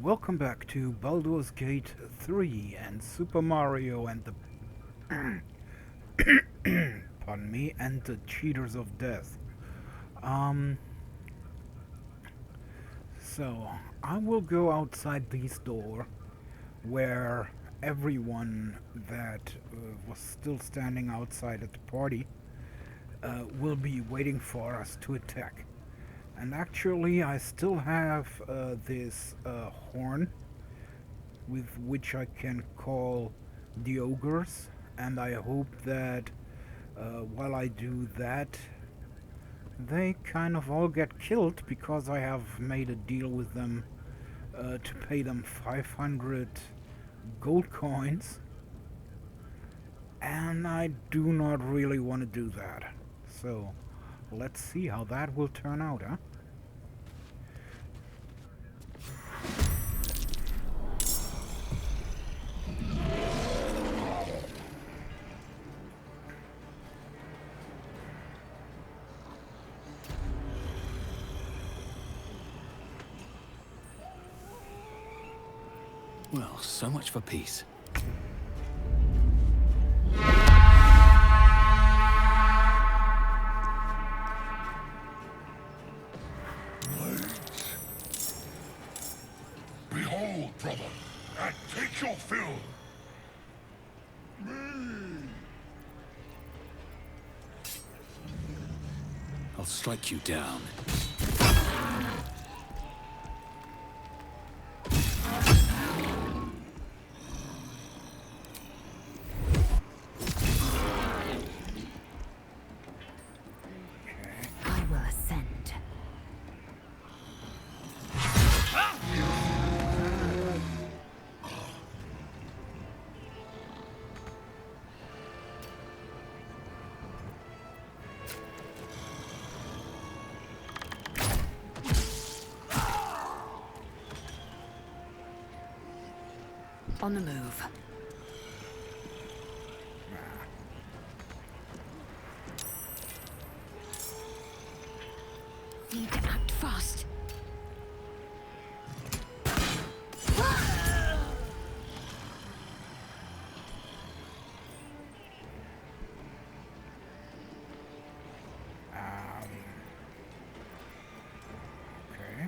Welcome back to Baldur's Gate 3 and Super Mario and the pardon me, and the Cheaters of Death. Um so I will go outside this door where everyone that was still standing outside at the party will be waiting for us to attack. And actually, I still have this horn with which I can call the ogres, and I hope that while I do that, they kind of all get killed because I have made a deal with them to pay them 500 gold coins, and I do not really want to do that. So let's see how that will turn out, huh? Well, so much for peace. Behold, brother, and take your fill. I'll strike you down. I will ascend. On the move. Need to act fast. Okay.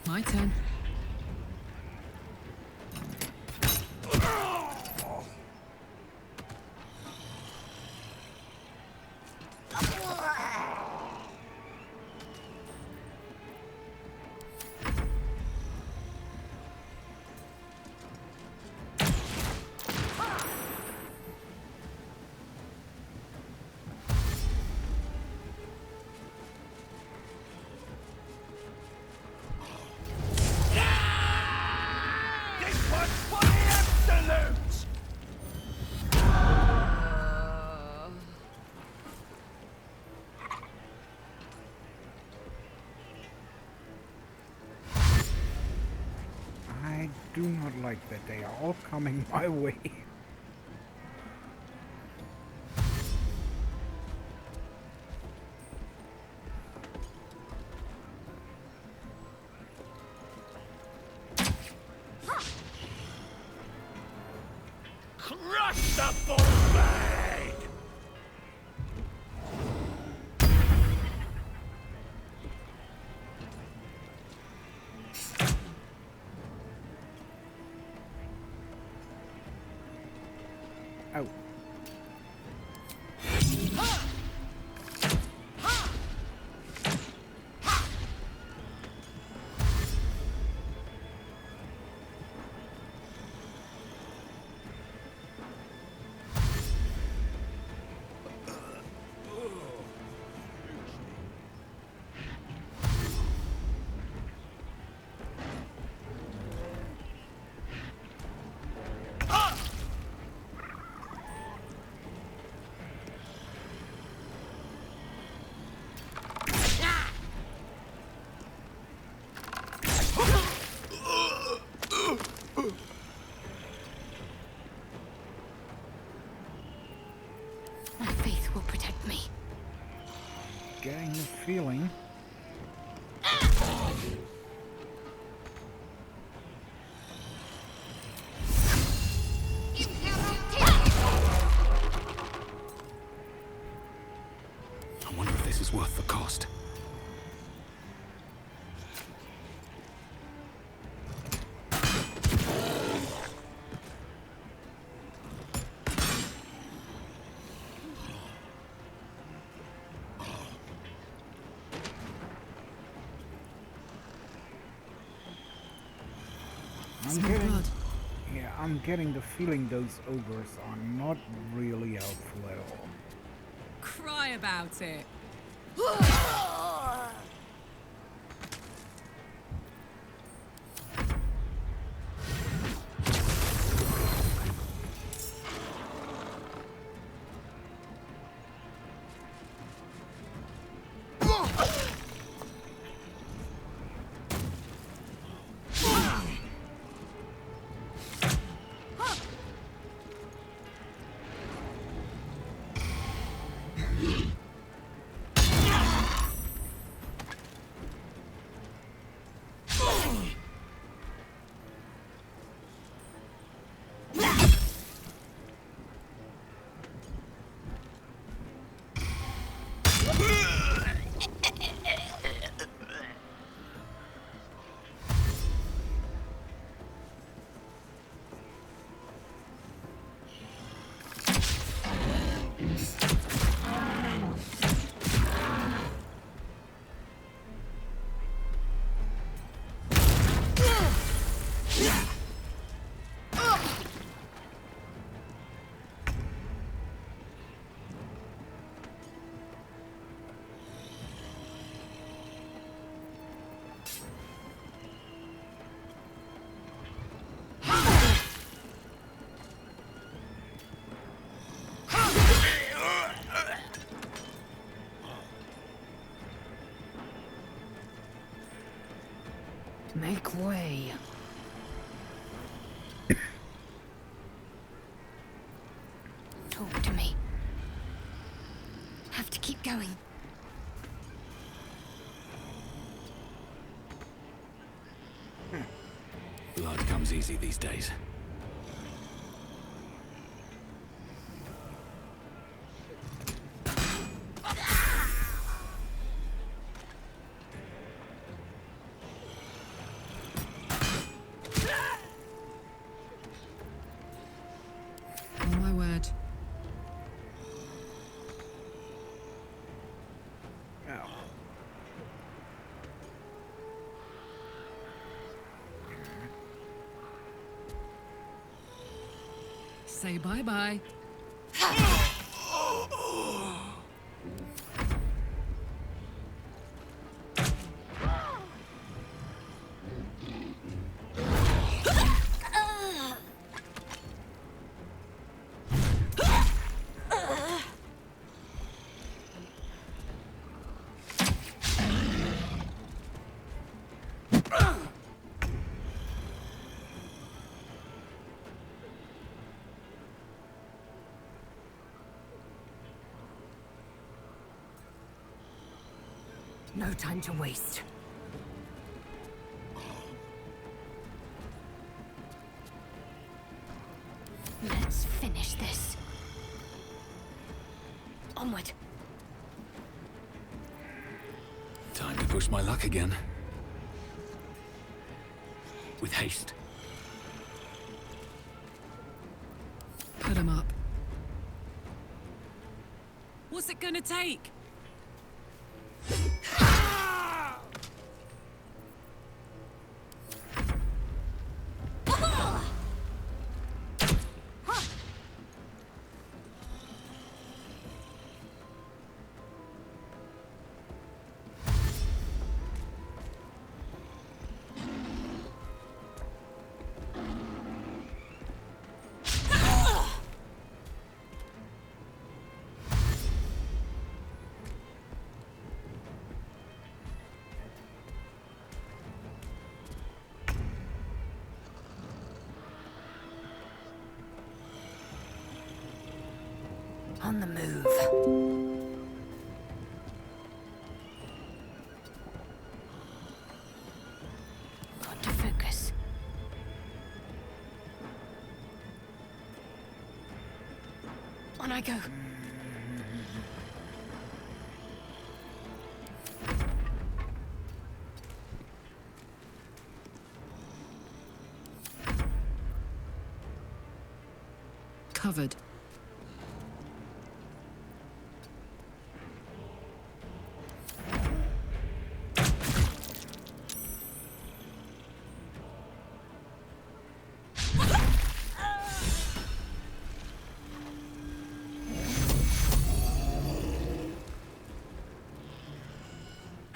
My turn. I do not like that they are all coming my way. Crush the bullblade! Oh. feeling. I wonder if this is worth the cost. I'm getting the feeling those ogres are not really helpful at all. Cry about it. Make way. Talk to me. Have to keep going. Blood comes easy these days. Oh my word. Oh. Say bye-bye. No time to waste. Let's finish this. Onward. Time to push my luck again. With haste. Put him up. What's it gonna take? On the move. On I go. Covered.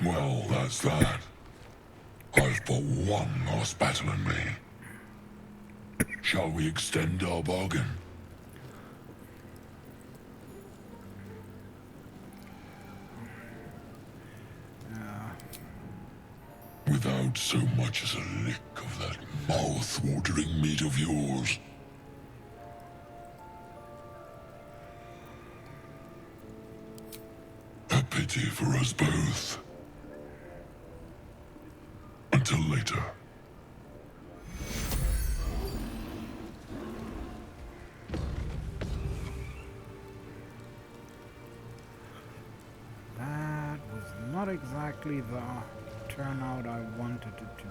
Well, that's that. I've but one last battle in me. Shall we extend our bargain? Without so much as a lick of that mouth-watering meat of yours. A pity for us both. Until later. That was not exactly the turnout I wanted it to be.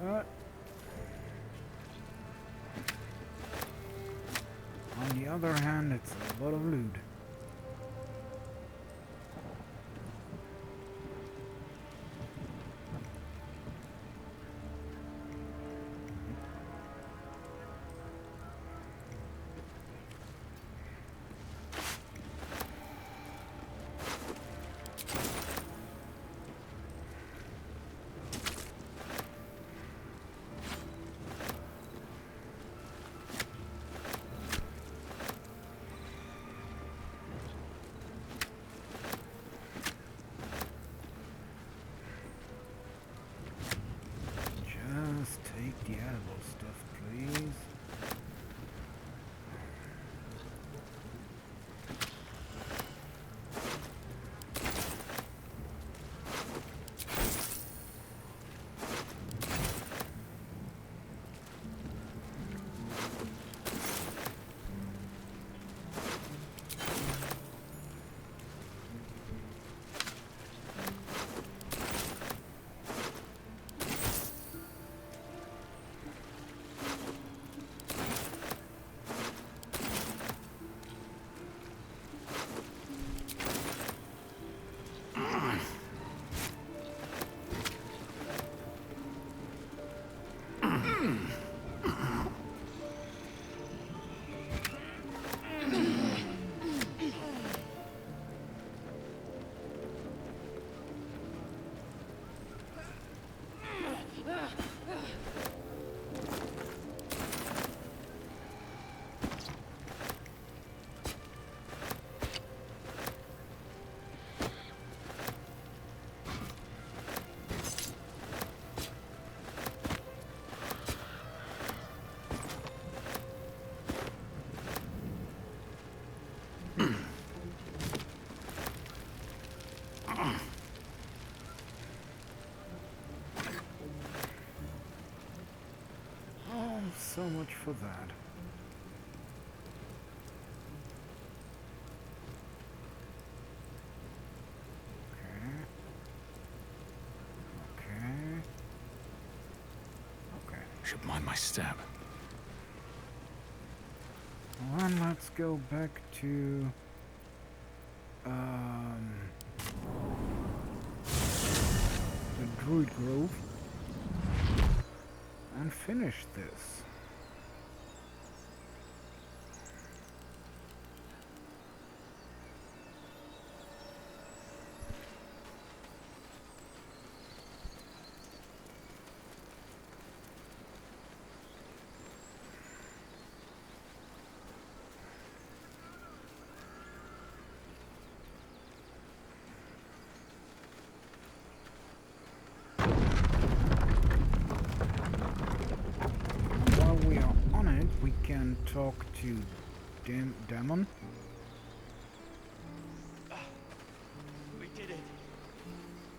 But on the other hand, it's a lot of loot. Just take the edible stuff, please. So much for that. Okay. Should mind my step. Well, and let's go back to the Druid Grove and finish this. can talk to Demon. We did it.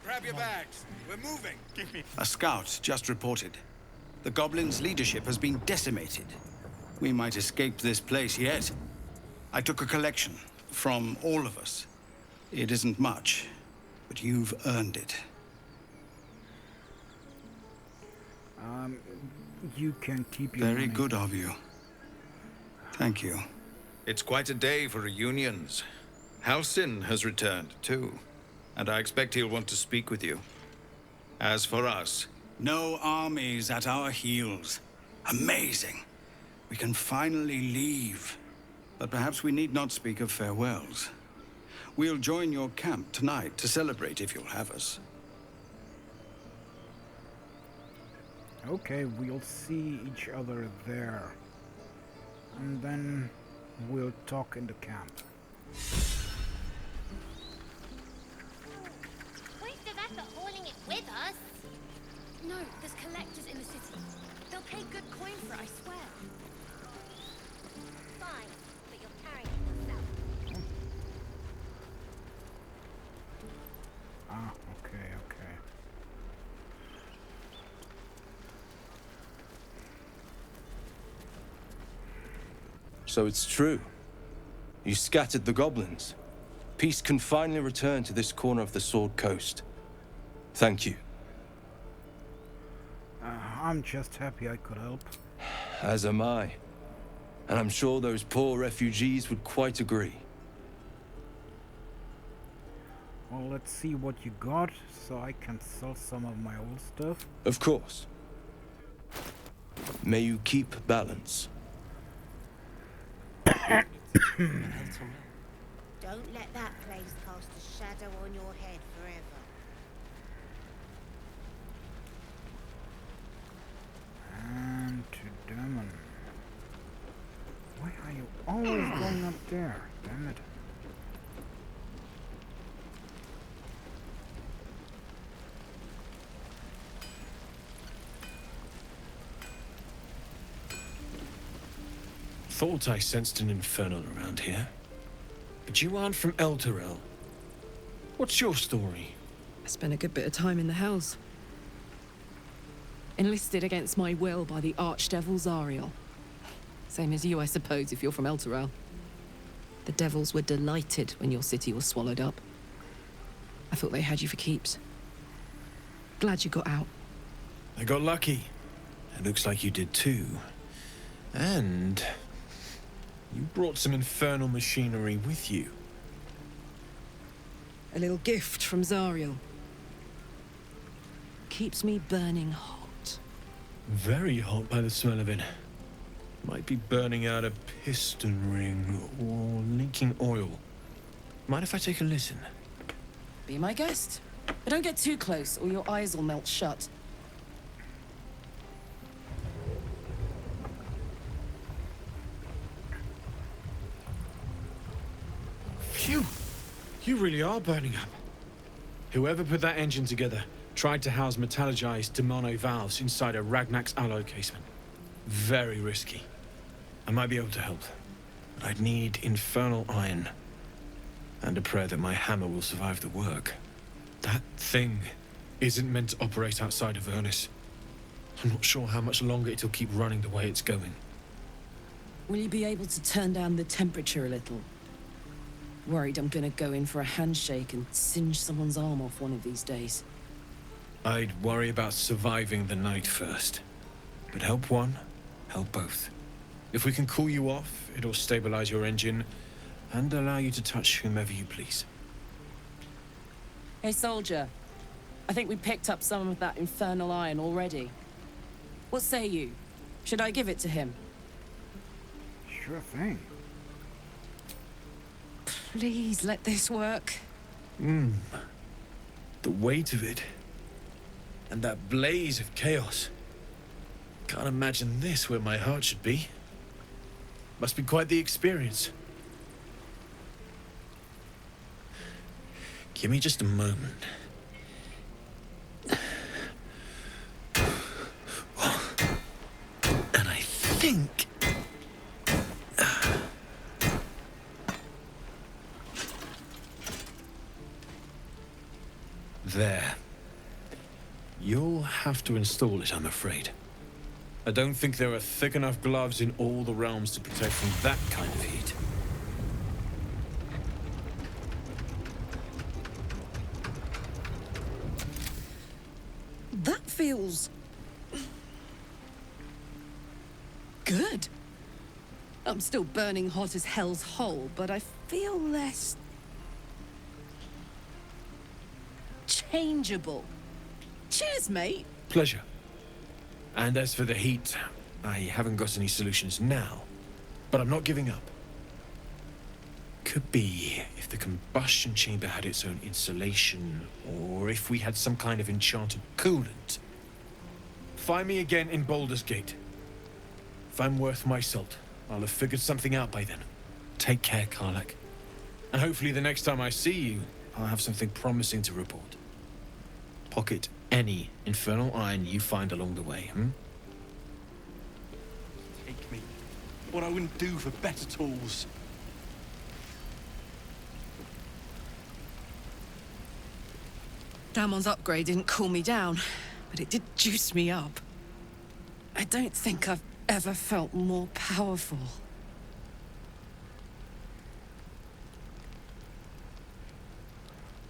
Grab your bags. We're moving. Give me. A scout just reported. The goblins' leadership has been decimated. We might escape this place yet. I took a collection from all of us. It isn't much, but you've earned it. You can keep your Very money. good of you. Thank you. It's quite a day for reunions. Halsin has returned, too. And I expect he'll want to speak with you. As for us, No armies at our heels. Amazing. We can finally leave. But perhaps we need not speak of farewells. We'll join your camp tonight to celebrate if you'll have us. Okay, we'll see each other there. And then we'll talk in the camp. Where's the rat for hauling it with us? No, there's collectors in the city. They'll pay good coin for it, I swear. Fine, but you're carrying it yourself. Ah, okay. So it's true. You scattered the goblins. Peace can finally return to this corner of the Sword Coast. Thank you. I'm just happy I could help. As am I. And I'm sure those poor refugees would quite agree. Well, let's see what you got, so I can sell some of my old stuff. Of course. May you keep balance. Don't let that place cast a shadow on your head forever. And to Demon. Why are you always going up there? Damn it. Thought I sensed an infernal around here. But you aren't from Elturel. What's your story? I spent a good bit of time in the Hells. Enlisted against my will by the Archdevil Zariel. Same as you, I suppose, if you're from Elturel. The devils were delighted when your city was swallowed up. I thought they had you for keeps. Glad you got out. I got lucky. It looks like you did too. And you brought some infernal machinery with you. A little gift from Zariel. Keeps me burning hot. Very hot by the smell of it. Might be burning out a piston ring or leaking oil. Mind if I take a listen? Be my guest. But don't get too close or your eyes will melt shut. Phew! You really are burning up. Whoever put that engine together tried to house metallurgized demono valves inside a Ragnak's alloy casement. Very risky. I might be able to help, but I'd need infernal iron. And a prayer that my hammer will survive the work. That thing isn't meant to operate outside of Vernus. I'm not sure how much longer it'll keep running the way it's going. Will you be able to turn down the temperature a little? Worried I'm gonna go in for a handshake and singe someone's arm off one of these days. I'd worry about surviving the night first. But help one, help both. If we can cool you off, it'll stabilize your engine and allow you to touch whomever you please. Hey, soldier. I think we picked up some of that infernal iron already. What say you? Should I give it to him? Sure thing. Please let this work. The weight of it. And that blaze of chaos. Can't imagine this where my heart should be. Must be quite the experience. Give me just a moment. And I think have to install it, I'm afraid. I don't think there are thick enough gloves in all the realms to protect from that kind of heat. That feels... good. I'm still burning hot as hell's hole, but I feel less... changeable. Cheers, mate. Pleasure. And as for the heat, I haven't got any solutions now, but I'm not giving up. Could be if the combustion chamber had its own insulation, or if we had some kind of enchanted coolant. Find me again in Baldur's Gate. If I'm worth my salt, I'll have figured something out by then. Take care, Karlach. And hopefully the next time I see you, I'll have something promising to report. Pocket any infernal iron you find along the way, Take me. What I wouldn't do for better tools. Damon's upgrade didn't cool me down, but it did juice me up. I don't think I've ever felt more powerful.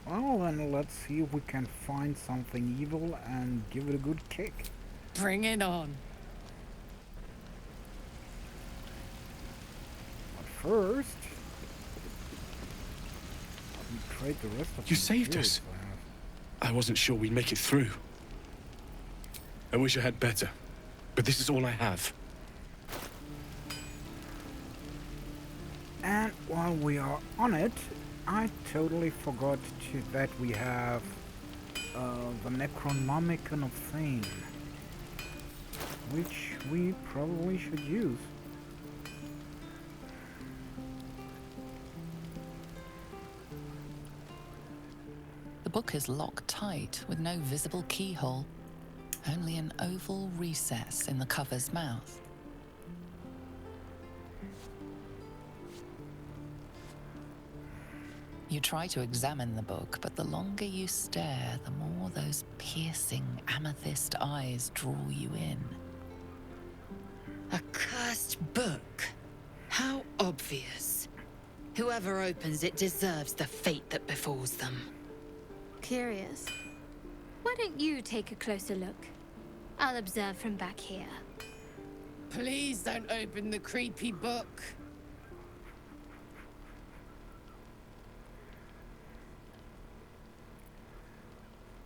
Well, then let's see if we can find something evil and give it a good kick. Bring it on. But first, we trade the rest of You the saved us. materials I have. I wasn't sure we'd make it through. I wish I had better, but this is all I have. And while we are on it, I totally forgot that we have the Necronomicon of Thane, which we probably should use. The book is locked tight with no visible keyhole, only an oval recess in the cover's mouth. You try to examine the book, but the longer you stare, the more those piercing amethyst eyes draw you in. A cursed book. How obvious. Whoever opens it deserves the fate that befalls them. Curious. Why don't you take a closer look? I'll observe from back here. Please don't open the creepy book.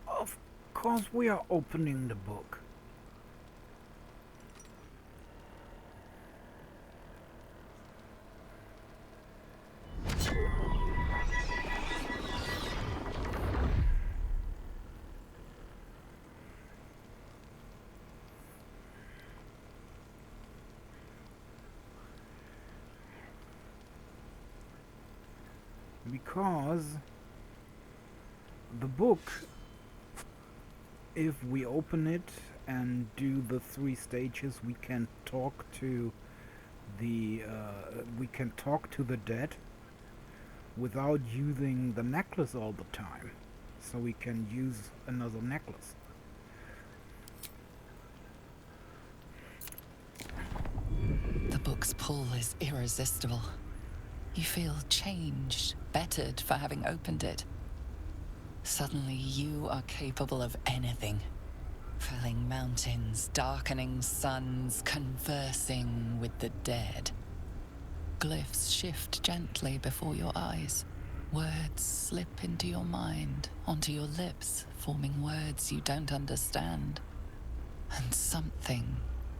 Of course we are opening the book. Because the book, if we open it and do the 3 stages, we can talk to the dead without using the necklace all the time. So we can use another necklace. The book's pull is irresistible. You feel changed, bettered for having opened it. Suddenly you are capable of anything. Felling mountains, darkening suns, conversing with the dead. Glyphs shift gently before your eyes. Words slip into your mind, onto your lips, forming words you don't understand. And something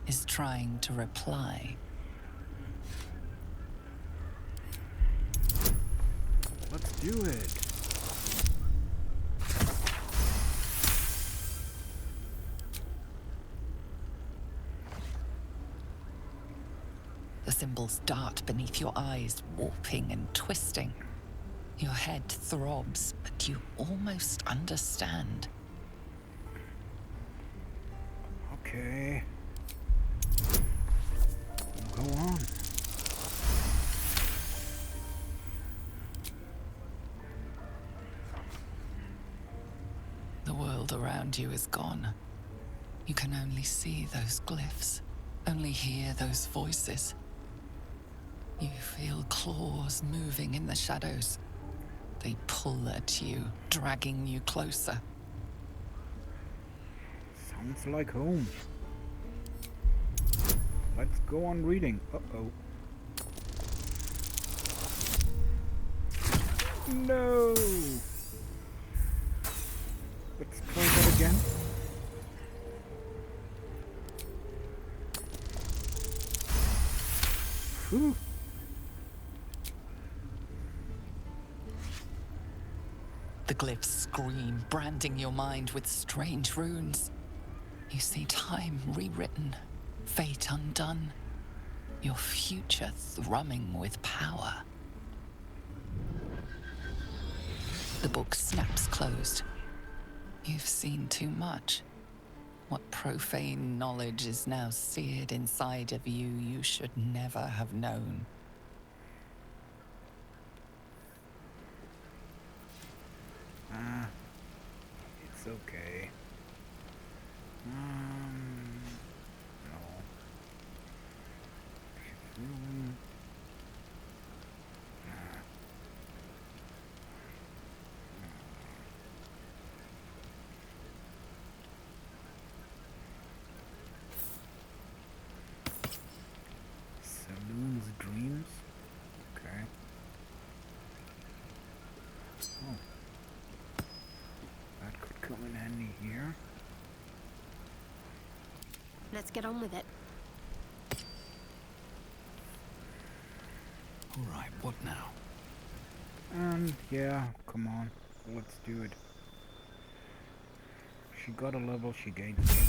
is trying to reply. Let's do it. The symbols dart beneath your eyes, warping and twisting. Your head throbs, but you almost understand. Okay. Go on. The world around you is gone. You can only see those glyphs, only hear those voices. You feel claws moving in the shadows. They pull at you, dragging you closer. Sounds like home. Let's go on reading. Uh-oh. No! Let's try that again. Whew. The glyphs scream, branding your mind with strange runes. You see time rewritten, fate undone, your future thrumming with power. The book snaps closed. You've seen too much. What profane knowledge is now seared inside of you you should never have known. It's okay. No. Saloon's dreams? Okay. Oh. That could come in handy here. Let's get on with it. Alright, what now? Yeah, come on. Let's do it. She got a level, she gained a level.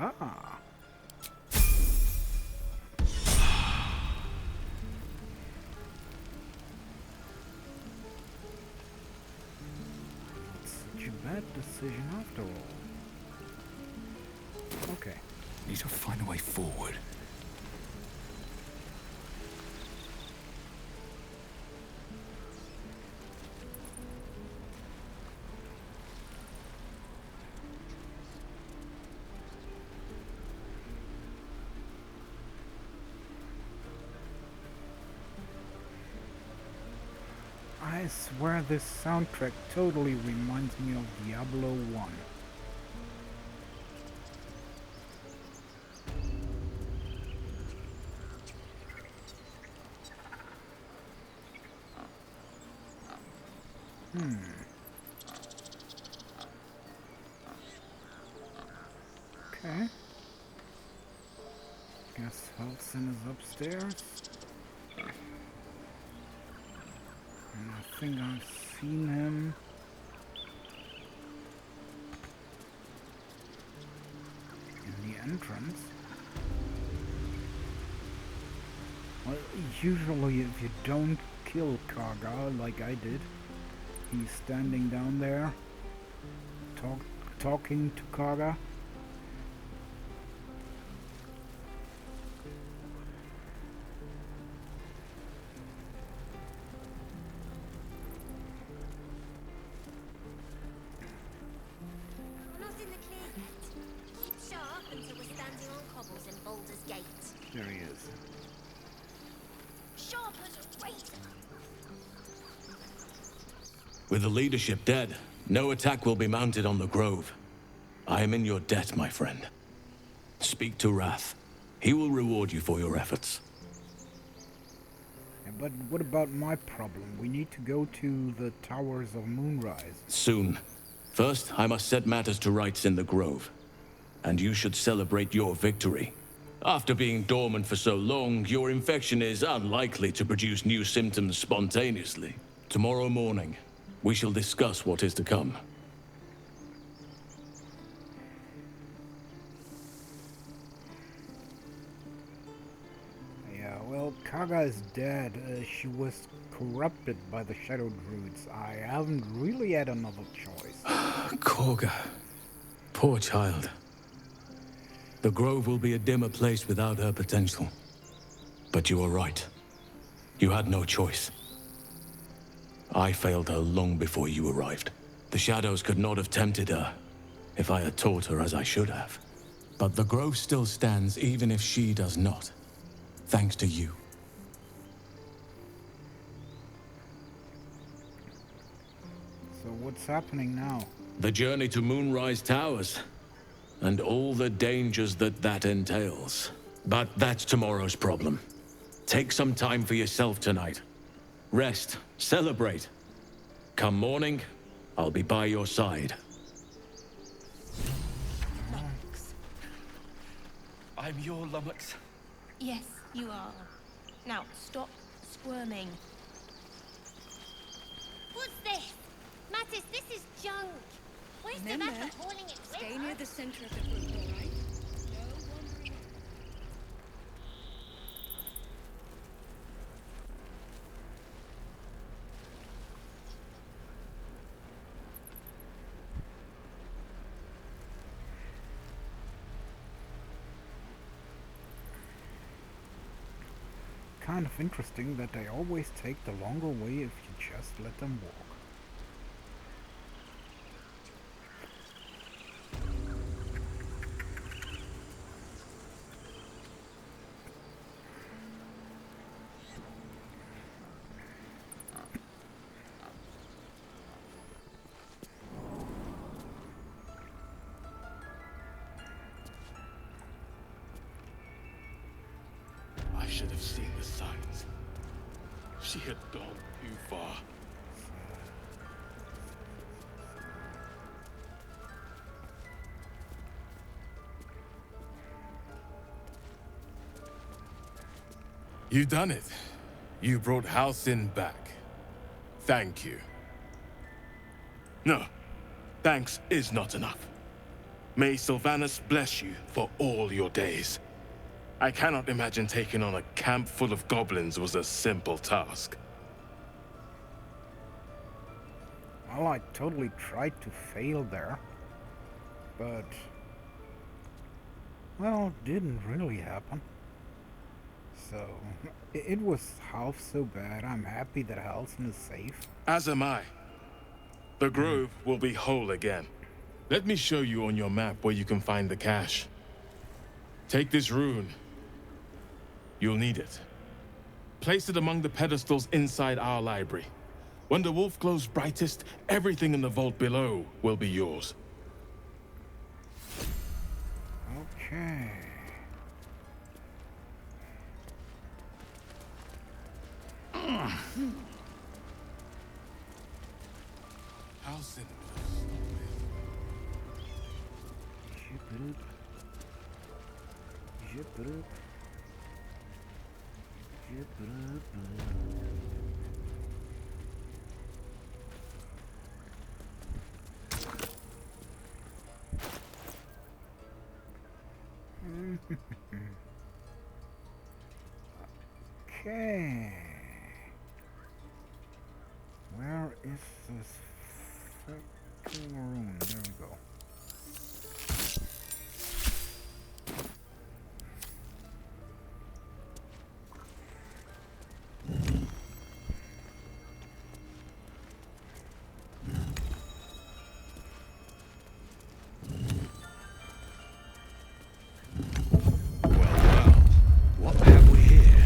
Aha! Such a bad decision after all. Okay. Need to find a way forward. I swear this soundtrack totally reminds me of Diablo 1. Okay. Guess Halsin is upstairs. And I think I've seen him. In the entrance. Well, usually if you don't kill Karga like I did, he's standing down there talking to Karga. We're not in the clear yet. Keep sharp until we're standing on cobbles in Baldur's Gate. There he is. Sharp as a razor. With the leadership dead, no attack will be mounted on the Grove. I am in your debt, my friend. Speak to Wrath. He will reward you for your efforts. Yeah, but what about my problem? We need to go to the Towers of Moonrise. Soon. First, I must set matters to rights in the Grove. And you should celebrate your victory. After being dormant for so long, your infection is unlikely to produce new symptoms spontaneously. Tomorrow morning, we shall discuss what is to come. Yeah, well, Kaga is dead. She was corrupted by the Shadow Druids. I haven't really had another choice. Korga. Poor child. The Grove will be a dimmer place without her potential. But you are right. You had no choice. I failed her long before you arrived. The Shadows could not have tempted her if I had taught her as I should have. But the Grove still stands even if she does not. Thanks to you. So what's happening now? The journey to Moonrise Towers. And all the dangers that entails. But that's tomorrow's problem. Take some time for yourself tonight. Rest, celebrate. Come morning, I'll be by your side. I'm your lummox. Yes, you are. Now, stop squirming. What's this? Mattis, this is junk. Where's the map for hauling it with Stay us? near the center of the group, all right? No wandering. Kind of interesting that they always take the longer way if you just let them walk. I should have seen the signs. She had gone too far. You done it. You brought Halcyon back. Thank you. No, thanks is not enough. May Sylvanas bless you for all your days. I cannot imagine taking on a camp full of goblins was a simple task. Well, I totally tried to fail there. But... well, it didn't really happen. So, it was half so bad. I'm happy that Halcyon is safe. As am I. The Grove will be whole again. Let me show you on your map where you can find the cache. Take this rune. You'll need it. Place it among the pedestals inside our library. When the wolf glows brightest, everything in the vault below will be yours. Okay. Halcyon. Okay. Where is this fucking room? There we go. What have we here?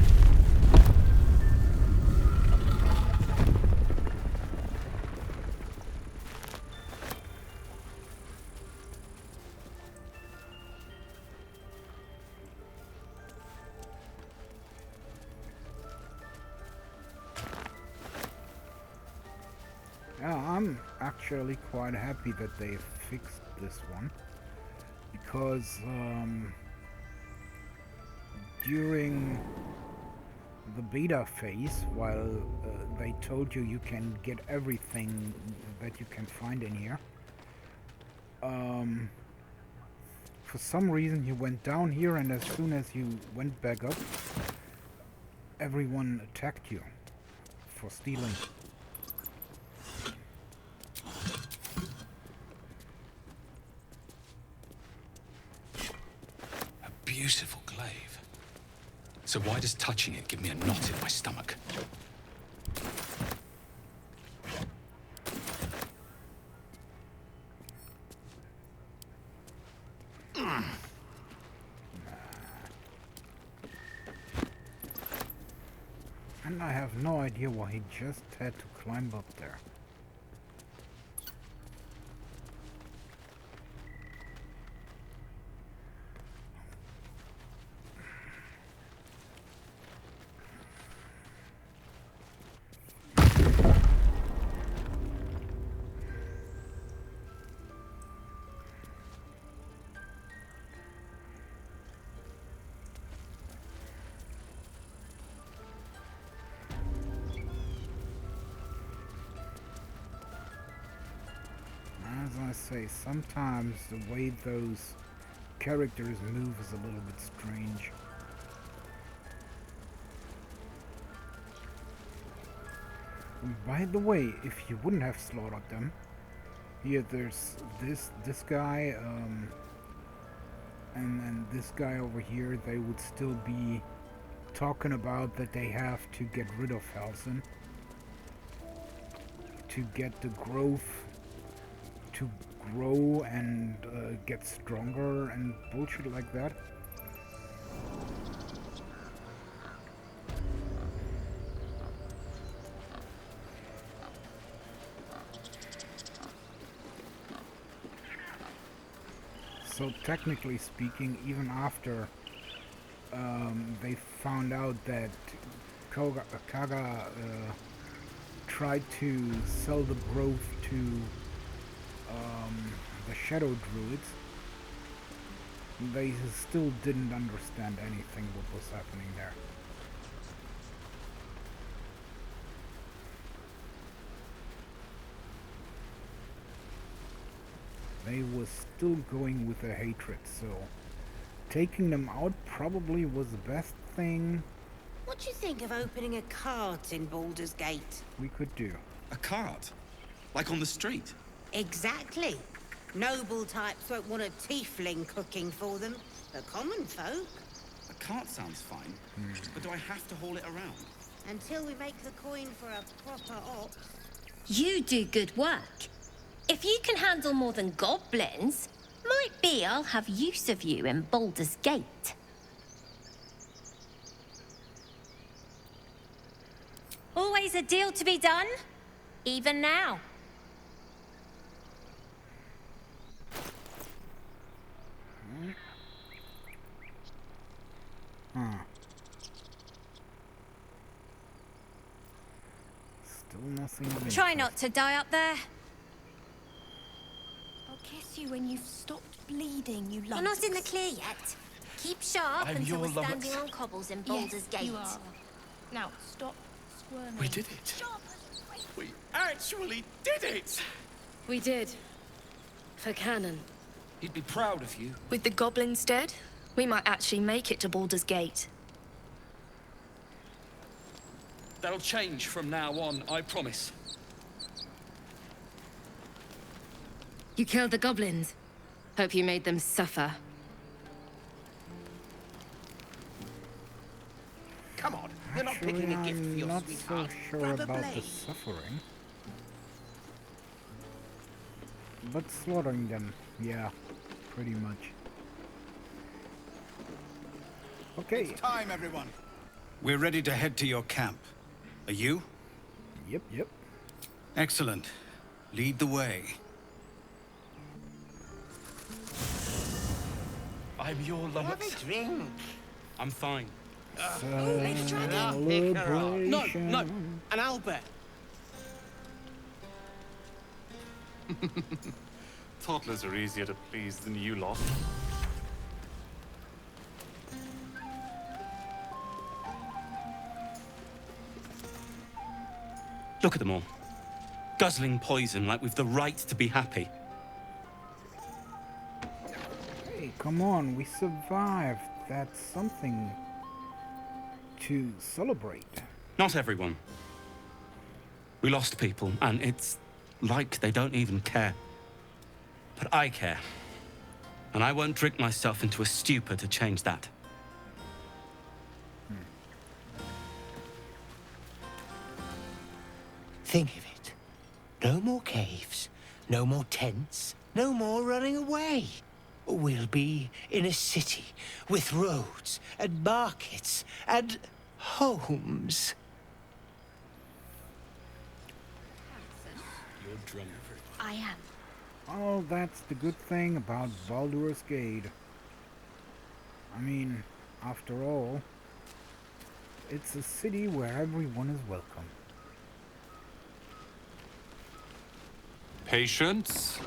actually quite happy that they fixed this one, because during the beta phase, while they told you can get everything that you can find in here, for some reason you went down here, and as soon as you went back up, everyone attacked you for stealing. A beautiful glaive. So why does touching it give me a knot in my stomach? And I have no idea why he just had to climb up there. As I say, sometimes the way those characters move is a little bit strange. By the way, if you wouldn't have slaughtered them, here there's this guy, and this guy over here, they would still be talking about that they have to get rid of Halsin to get the growth to grow and get stronger and bullshit like that. So technically speaking, even after they found out that Kaga tried to sell the growth to the Shadow Druids, they still didn't understand anything what was happening there. They were still going with their hatred, so taking them out probably was the best thing What do you think of opening a cart in Baldur's Gate? we could do. A cart? Like on the street? Exactly. Noble types won't want a tiefling cooking for them. The common folk. A cart sounds fine, but do I have to haul it around? Until we make the coin for a proper ox. You do good work. If you can handle more than goblins, might be I'll have use of you in Baldur's Gate. Always a deal to be done, even now. Still nothing of Try interest. not to die up there. I'll kiss you when you've stopped bleeding, you You're not in the clear yet. Keep sharp I'm until your we're Lummox. standing on cobbles in Baldur's Gate. You are. Now stop squirming. We did it. We actually did it! We did. For Cannon. He'd be proud of you. With the goblins dead, we might actually make it to Baldur's Gate. That'll change from now on, I promise. You killed the goblins. Hope you made them suffer. Come on, you're not picking a gift for I'm your not sweetheart. so sure Grab a about the blade. suffering. But slaughtering them, yeah, pretty much. Okay. It's time, everyone. We're ready to head to your camp. Are you? Yep. Excellent. Lead the way. I'm your Lummox. Have a drink. I'm fine. Let's try that. Celebration. No, an Albert. Toddlers are easier to please than you lot. Look at them all. Guzzling poison like we've the right to be happy. Hey, come on, we survived. That's something to celebrate. Not everyone. We lost people, and it's like they don't even care. But I care. And I won't drink myself into a stupor to change that. Think of it. No more caves, no more tents, no more running away. We'll be in a city with roads and markets and homes. You're drunk. I am. Oh, that's the good thing about Baldur's Gate. I mean, after all, it's a city where everyone is welcome. Patience?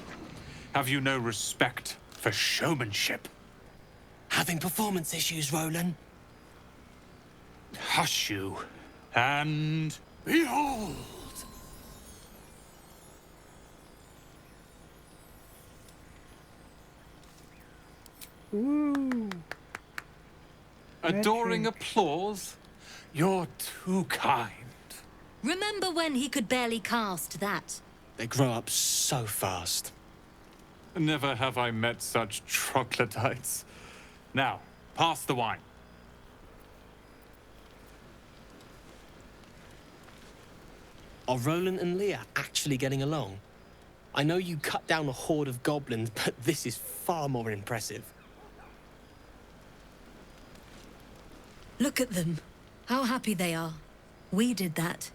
Have you no respect for showmanship? Having performance issues, Roland? Hush you, and behold! Ooh. Adoring applause? You're too kind. Remember when he could barely cast that? They grow up so fast. Never have I met such troglodytes. Now, pass the wine. Are Roland and Leah actually getting along? I know you cut down a horde of goblins, but this is far more impressive. Look at them. How happy they are. We did that.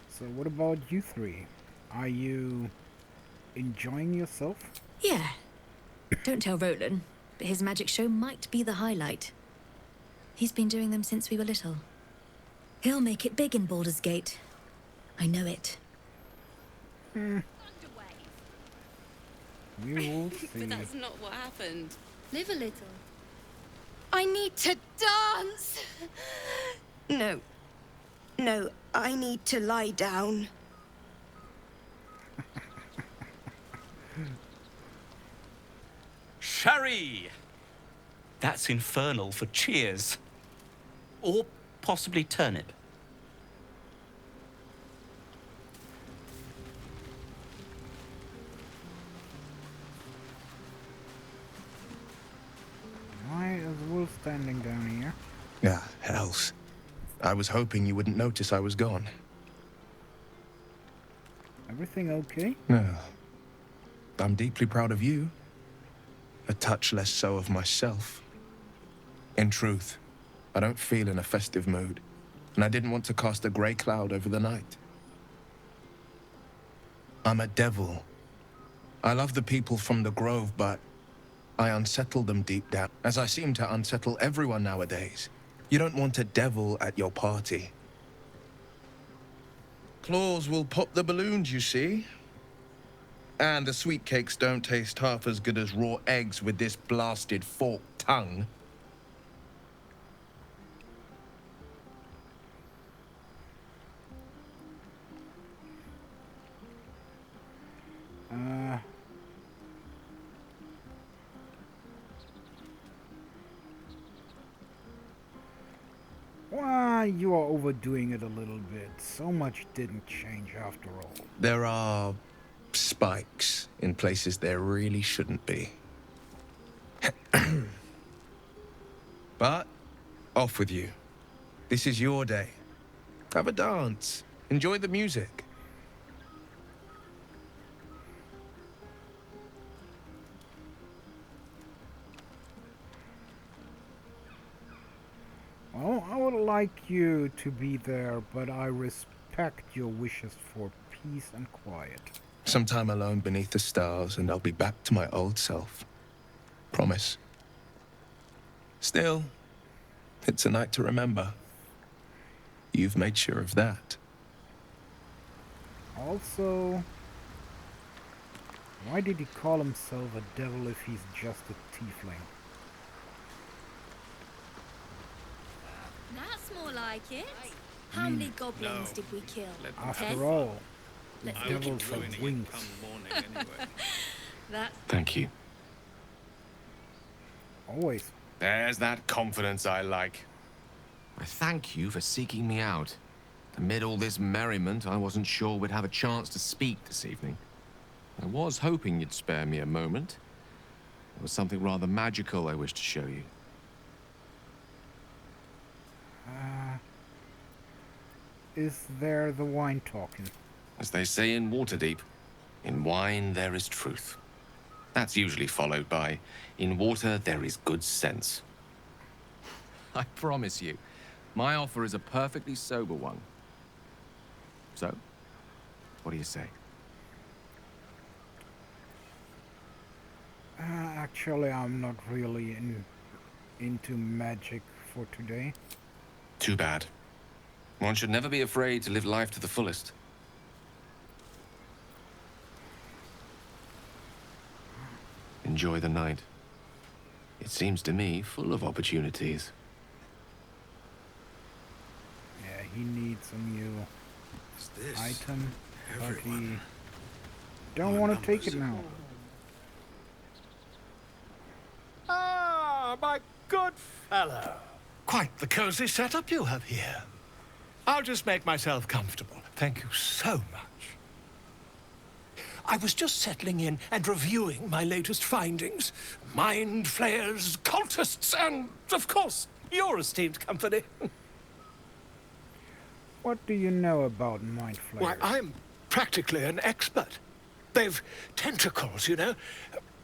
So what about you three? Are you enjoying yourself? Yeah. Don't tell Roland, but his magic show might be the highlight. He's been doing them since we were little. He'll make it big in Baldur's Gate. I know it. We will see. But that's not what happened. Live a little. I need to dance! No. No, I need to lie down. Sherry! That's infernal for cheers. Or possibly turnip. Why is Wolf standing down here? Ah, hells. I was hoping you wouldn't notice I was gone. Everything okay? No. I'm deeply proud of you. A touch less so of myself. In truth, I don't feel in a festive mood, and I didn't want to cast a grey cloud over the night. I'm a devil. I love the people from the Grove, but I unsettle them deep down, as I seem to unsettle everyone nowadays. You don't want a devil at your party. Claws will pop the balloons, you see. And the sweet cakes don't taste half as good as raw eggs with this blasted forked tongue. Why, you are overdoing it a little bit. So much didn't change after all. There are spikes in places there really shouldn't be. But off with you. This is your day. Have a dance. Enjoy the music. Well, I would like you to be there, but I respect your wishes for peace and quiet. Some time alone beneath the stars, and I'll be back to my old self. Promise. Still, it's a night to remember. You've made sure of that. Also, why did he call himself a devil if he's just a tiefling? That's more like it. How many goblins did we kill? After all, the Let's devils look have wings. That's Thank you. Always. There's that confidence I like. I thank you for seeking me out. Amid all this merriment, I wasn't sure we'd have a chance to speak this evening. I was hoping you'd spare me a moment. There was something rather magical I wished to show you. Is there the wine talking? As they say in Waterdeep, in wine there is truth. That's usually followed by, in water there is good sense. I promise you, my offer is a perfectly sober one. So, what do you say? Actually, I'm not really into magic for today. Too bad. One should never be afraid to live life to the fullest. Enjoy the night. It seems to me full of opportunities. Yeah, he needs a new item, but he don't want to take it now. Ah, my good fellow. Quite the cozy setup you have here. I'll just make myself comfortable. Thank you so much. I was just settling in and reviewing my latest findings. Mind flayers, cultists, and, of course, your esteemed company. What do you know about mind flayers? Why, I'm practically an expert. They've tentacles, you know.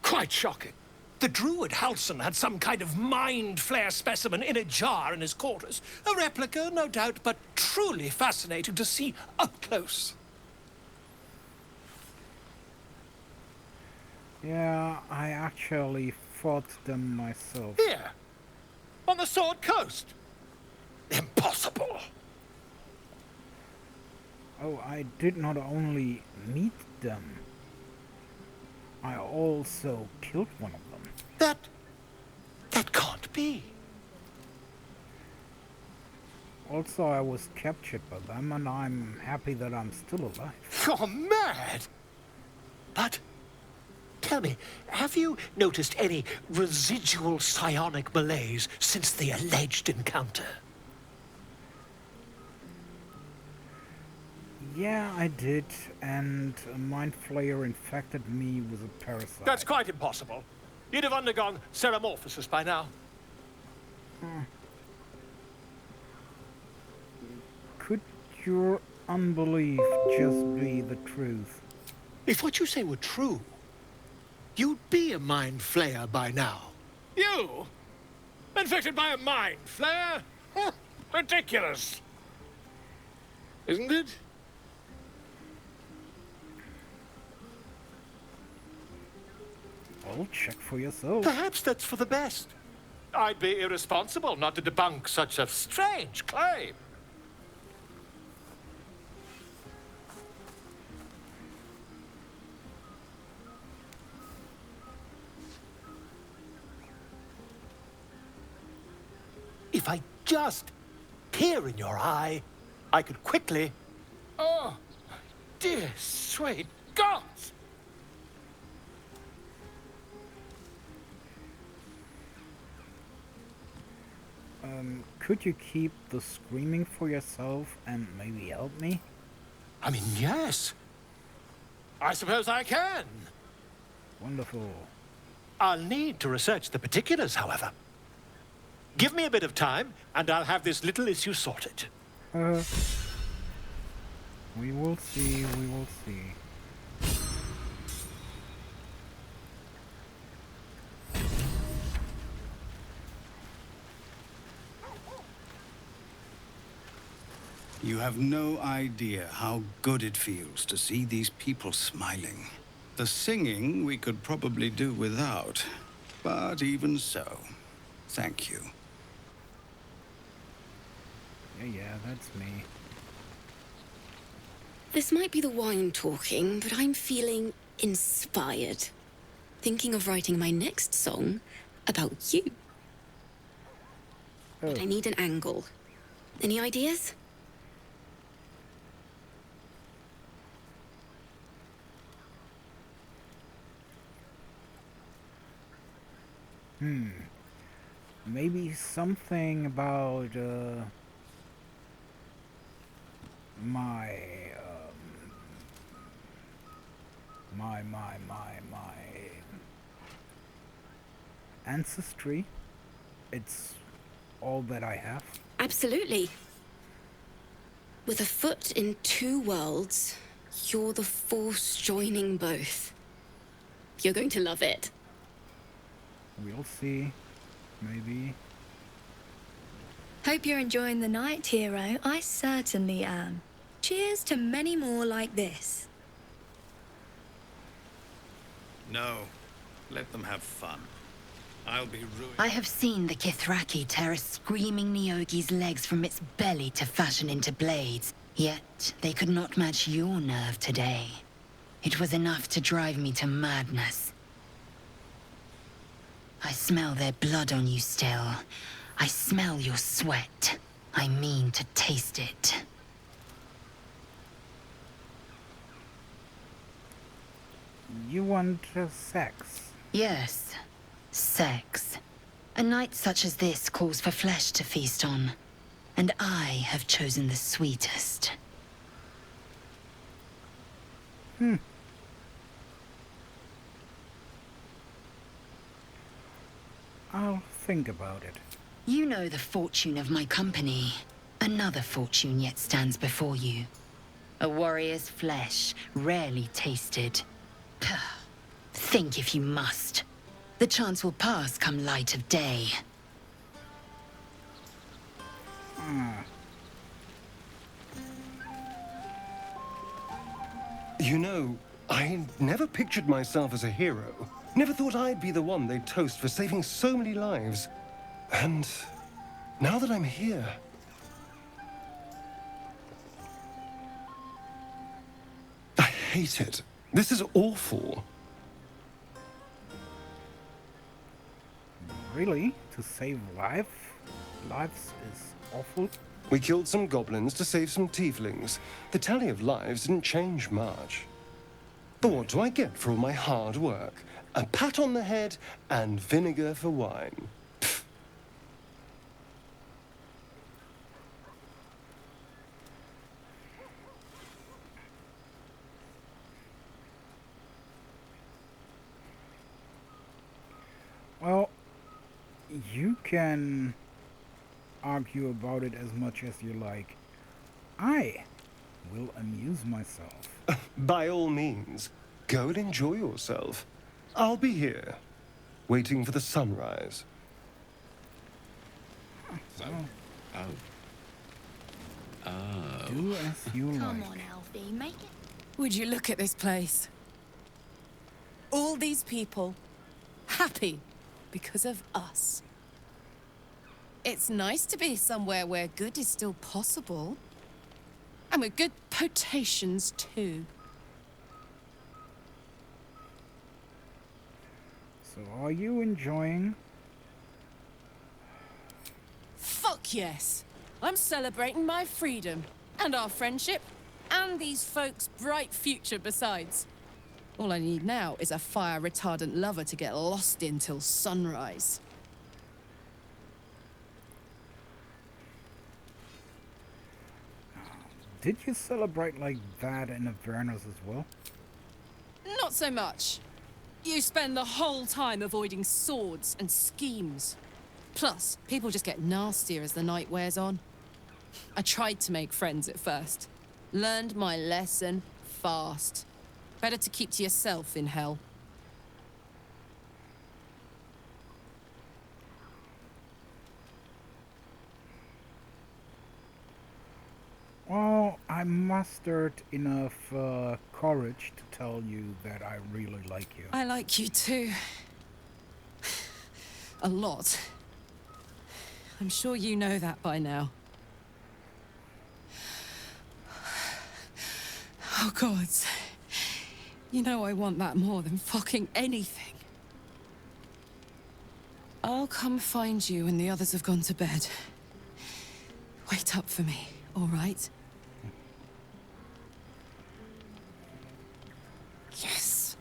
Quite shocking. The druid Halson had some kind of mind flare specimen in a jar in his quarters. A replica, no doubt, but truly fascinating to see up close. Yeah, I actually fought them myself. Here, on the Sword Coast. Impossible. Oh, I did not only meet them, I also killed one of them. That can't be. Also, I was captured by them, and I'm happy that I'm still alive. You're mad! But, tell me, have you noticed any residual psionic malaise since the alleged encounter? Yeah, I did, and a mind flayer infected me with a parasite. That's quite impossible. You'd have undergone ceramorphosis by now. Could your unbelief just be the truth? If what you say were true, you'd be a mind flayer by now. You? Infected by a mind flayer? Ridiculous. Isn't it? Well, check for yourself. Perhaps that's for the best. I'd be irresponsible not to debunk such a strange claim. If I just peer in your eye, I could quickly... Oh, dear sweet gods! Could you keep the screaming for yourself and maybe help me? I mean, yes. I suppose I can. Wonderful. I'll need to research the particulars, however. Give me a bit of time, and I'll have this little issue sorted. We will see, we will see. You have no idea how good it feels to see these people smiling. The singing we could probably do without, but even so, thank you. Yeah, that's me. This might be the wine talking, but I'm feeling inspired. Thinking of writing my next song about you. But I need an angle. Any ideas? Maybe something about my ancestry. It's all that I have. Absolutely. With a foot in two worlds, you're the force joining both. You're going to love it. We'll see. Maybe. Hope you're enjoying the night, hero. I certainly am. Cheers to many more like this. No. Let them have fun. I'll be ruined. I have seen the Kithraki tear a screaming Nyogi's legs from its belly to fashion into blades. Yet, they could not match your nerve today. It was enough to drive me to madness. I smell their blood on you still. I smell your sweat. I mean to taste it. You want sex? Yes, sex. A night such as this calls for flesh to feast on. And I have chosen the sweetest. I'll think about it. You know the fortune of my company. Another fortune yet stands before you. A warrior's flesh, rarely tasted. Think if you must. The chance will pass come light of day. You know, I never pictured myself as a hero. Never thought I'd be the one they'd toast for saving so many lives. And now that I'm here... I hate it. This is awful. Really? To save lives is awful? We killed some goblins to save some tieflings. The tally of lives didn't change much. But what do I get for all my hard work? A pat on the head and vinegar for wine. Pfft. Well, you can argue about it as much as you like. I will amuse myself. By all means, go and enjoy yourself. I'll be here, waiting for the sunrise. So, Do as you like. Come on, Alfie, make it. Would you look at this place? All these people happy because of us. It's nice to be somewhere where good is still possible. And with good potations, too. So are you enjoying? Fuck yes! I'm celebrating my freedom, and our friendship, and these folks' bright future besides. All I need now is a fire-retardant lover to get lost in till sunrise. Did you celebrate like that in Avernus as well? Not so much. You spend the whole time avoiding swords and schemes. Plus, people just get nastier as the night wears on. I tried to make friends at first. Learned my lesson fast. Better to keep to yourself in hell. Well, I mustered enough courage to tell you that I really like you. I like you too. A lot. I'm sure you know that by now. Oh, gods. You know I want that more than fucking anything. I'll come find you when the others have gone to bed. Wait up for me, all right? Yes.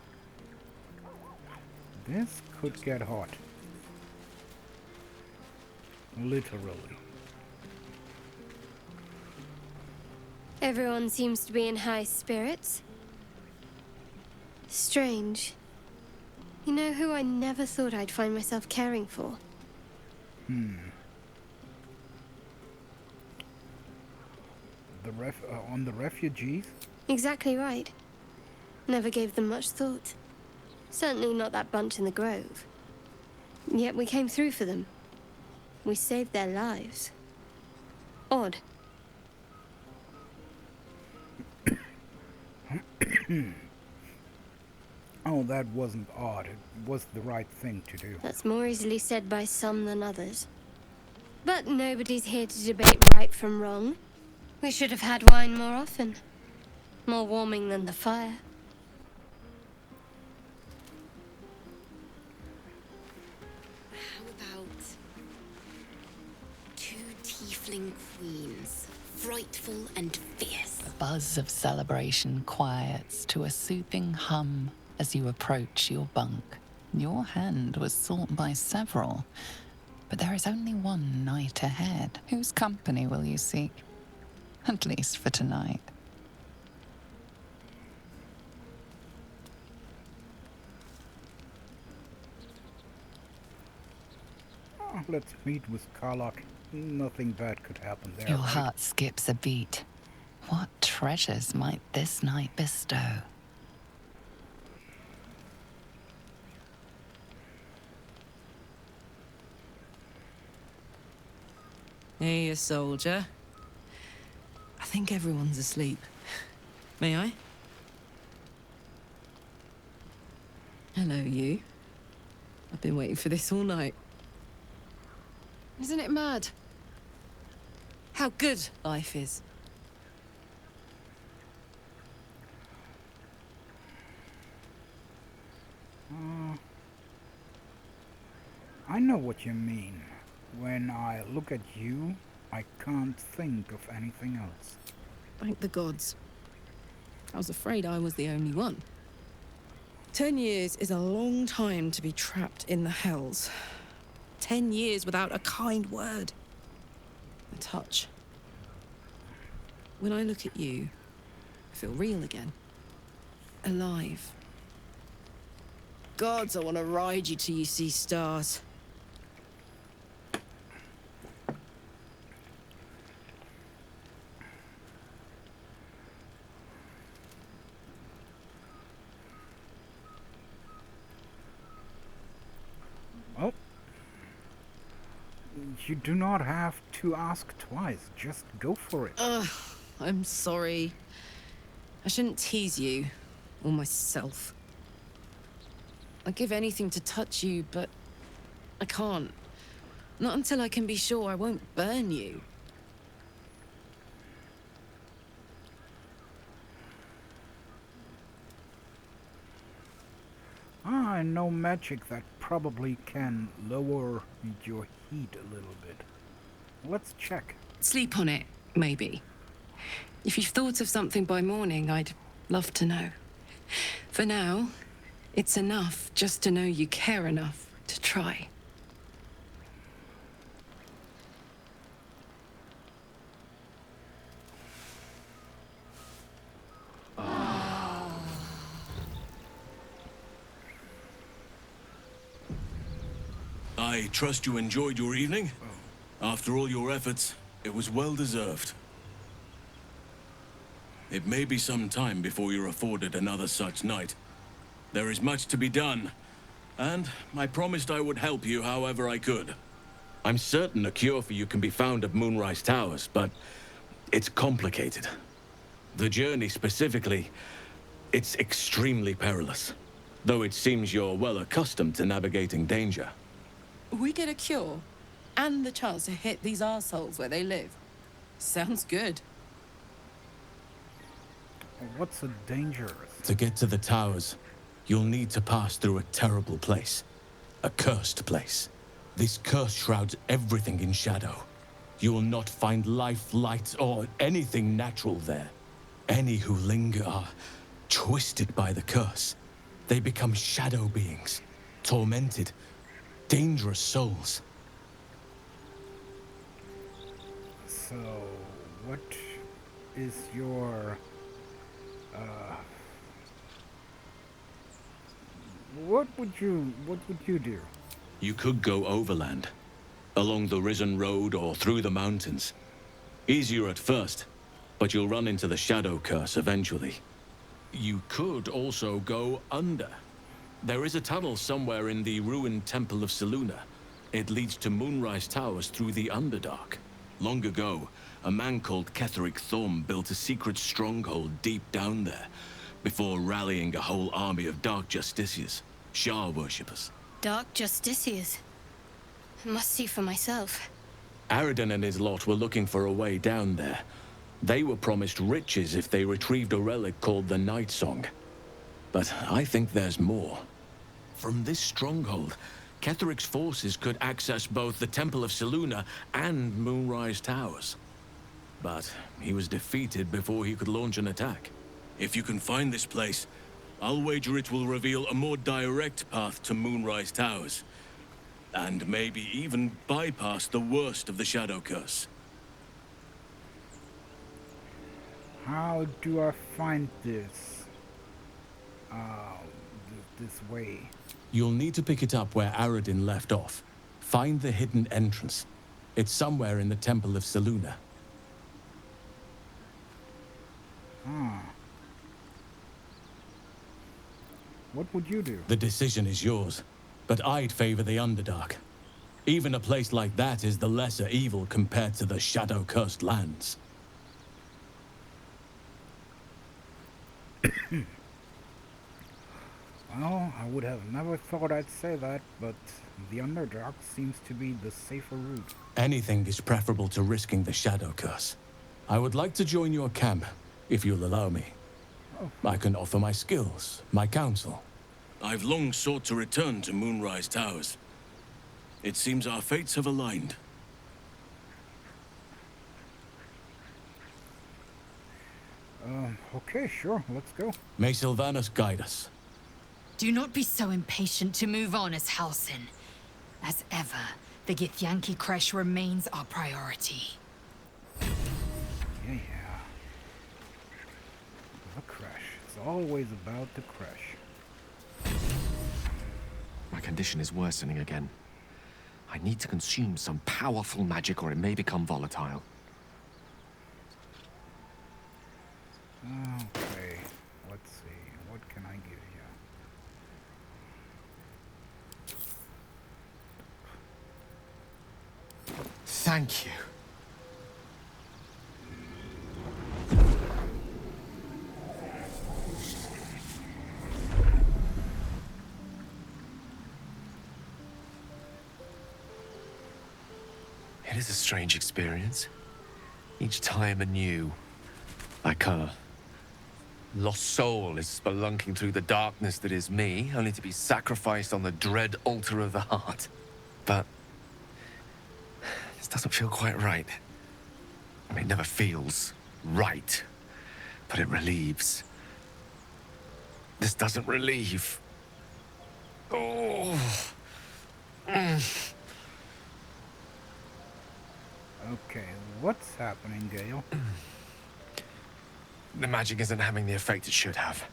This could get hot. Literally. Everyone seems to be in high spirits. Strange. You know who I never thought I'd find myself caring for? On the refugees? Exactly right. Never gave them much thought. Certainly not that bunch in the grove. Yet we came through for them. We saved their lives. Odd. Oh, that wasn't odd. It was the right thing to do. That's more easily said by some than others. But nobody's here to debate right from wrong. We should have had wine more often. More warming than the fire. How about two tiefling queens, frightful and fierce? The buzz of celebration quiets to a soothing hum as you approach your bunk. Your hand was sought by several, but there is only one night ahead. Whose company will you seek? At least for tonight. Oh, let's meet with Karlach. Nothing bad could happen there. Your right? heart skips a beat. What treasures might this night bestow? Hey, a soldier. I think everyone's asleep. May I? Hello, you. I've been waiting for this all night. Isn't it mad? How good life is. I know what you mean. When I look at you, I can't think of anything else. Thank the gods. I was afraid I was the only one. 10 years is a long time to be trapped in the hells. 10 years without a kind word. A touch. When I look at you, I feel real again. Alive. Gods, I want to ride you till you see stars. Oh. You do not have to ask twice. Just go for it. Ugh, I'm sorry. I shouldn't tease you, or myself. I'd give anything to touch you, but I can't. Not until I can be sure I won't burn you. I know magic that probably can lower your heat a little bit. Let's check. Sleep on it, maybe. If you've thought of something by morning, I'd love to know. For now, it's enough just to know you care enough to try. I trust you enjoyed your evening. After all your efforts, it was well deserved. It may be some time before you're afforded another such night. There is much to be done, and I promised I would help you however I could. I'm certain a cure for you can be found at Moonrise Towers, but it's complicated. The journey specifically, it's extremely perilous, though it seems you're well accustomed to navigating danger. We get a cure, and the chance to hit these arseholes where they live. Sounds good. What's so dangerous? To get to the towers, you'll need to pass through a terrible place. A cursed place. This curse shrouds everything in shadow. You will not find life, light, or anything natural there. Any who linger are twisted by the curse. They become shadow beings, tormented, dangerous souls. So, what is your... What would you do? You could go overland, along the Risen Road or through the mountains. Easier at first, but you'll run into the shadow curse eventually. You could also go under. There is a tunnel somewhere in the ruined Temple of Selûne. It leads to Moonrise Towers through the Underdark. Long ago, a man called Ketheric Thorm built a secret stronghold deep down there, before rallying a whole army of Dark Justiciars, Shah worshippers. Dark Justiciars. I must see for myself. Aradin and his lot were looking for a way down there. They were promised riches if they retrieved a relic called the Night Song. But I think there's more. From this stronghold, Ketheric's forces could access both the Temple of Selûne and Moonrise Towers. But he was defeated before he could launch an attack. If you can find this place, I'll wager it will reveal a more direct path to Moonrise Towers. And maybe even bypass the worst of the Shadow Curse. How do I find this? This way. You'll need to pick it up where Aradin left off. Find the hidden entrance. It's somewhere in the Temple of Selûne. What would you do? The decision is yours, but I'd favor the Underdark. Even a place like that is the lesser evil compared to the shadow-cursed lands. Well, I would have never thought I'd say that, but the Underdark seems to be the safer route. Anything is preferable to risking the Shadow Curse. I would like to join your camp, if you'll allow me. Oh. I can offer my skills, my counsel. I've long sought to return to Moonrise Towers. It seems our fates have aligned. Okay, sure, let's go. May Sylvanas guide us. Do not be so impatient to move on as Halsin. As ever, the Githyanki Kresh remains our priority. Yeah. The Kresh. It's always about the Kresh. My condition is worsening again. I need to consume some powerful magic or it may become volatile. Okay, let's see. What can I give you? Thank you. It is a strange experience. Each time anew. Like a lost soul is spelunking through the darkness that is me, only to be sacrificed on the dread altar of the heart. But this doesn't feel quite right. I mean, it never feels right, but it relieves. This doesn't relieve. Oh. Okay, what's happening, Gale? The magic isn't having the effect it should have.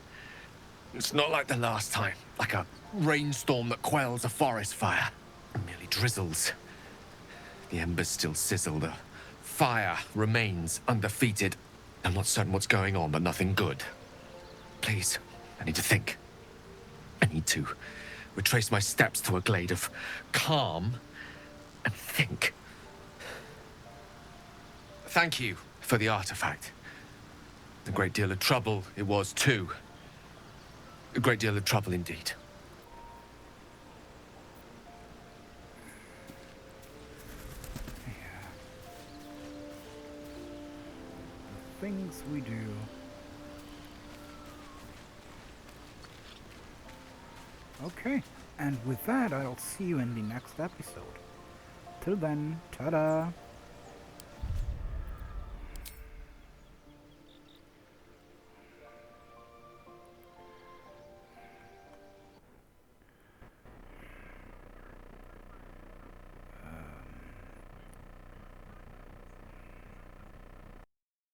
It's not like the last time, like a rainstorm that quells a forest fire. It merely drizzles. The embers still sizzle, the fire remains undefeated. I'm not certain what's going on, but nothing good. Please, I need to think. I need to retrace my steps to a glade of calm and think. Thank you for the artifact. A great deal of trouble it was, too. A great deal of trouble indeed. The things we do. Okay, and with that, I'll see you in the next episode. Till then, ta-da!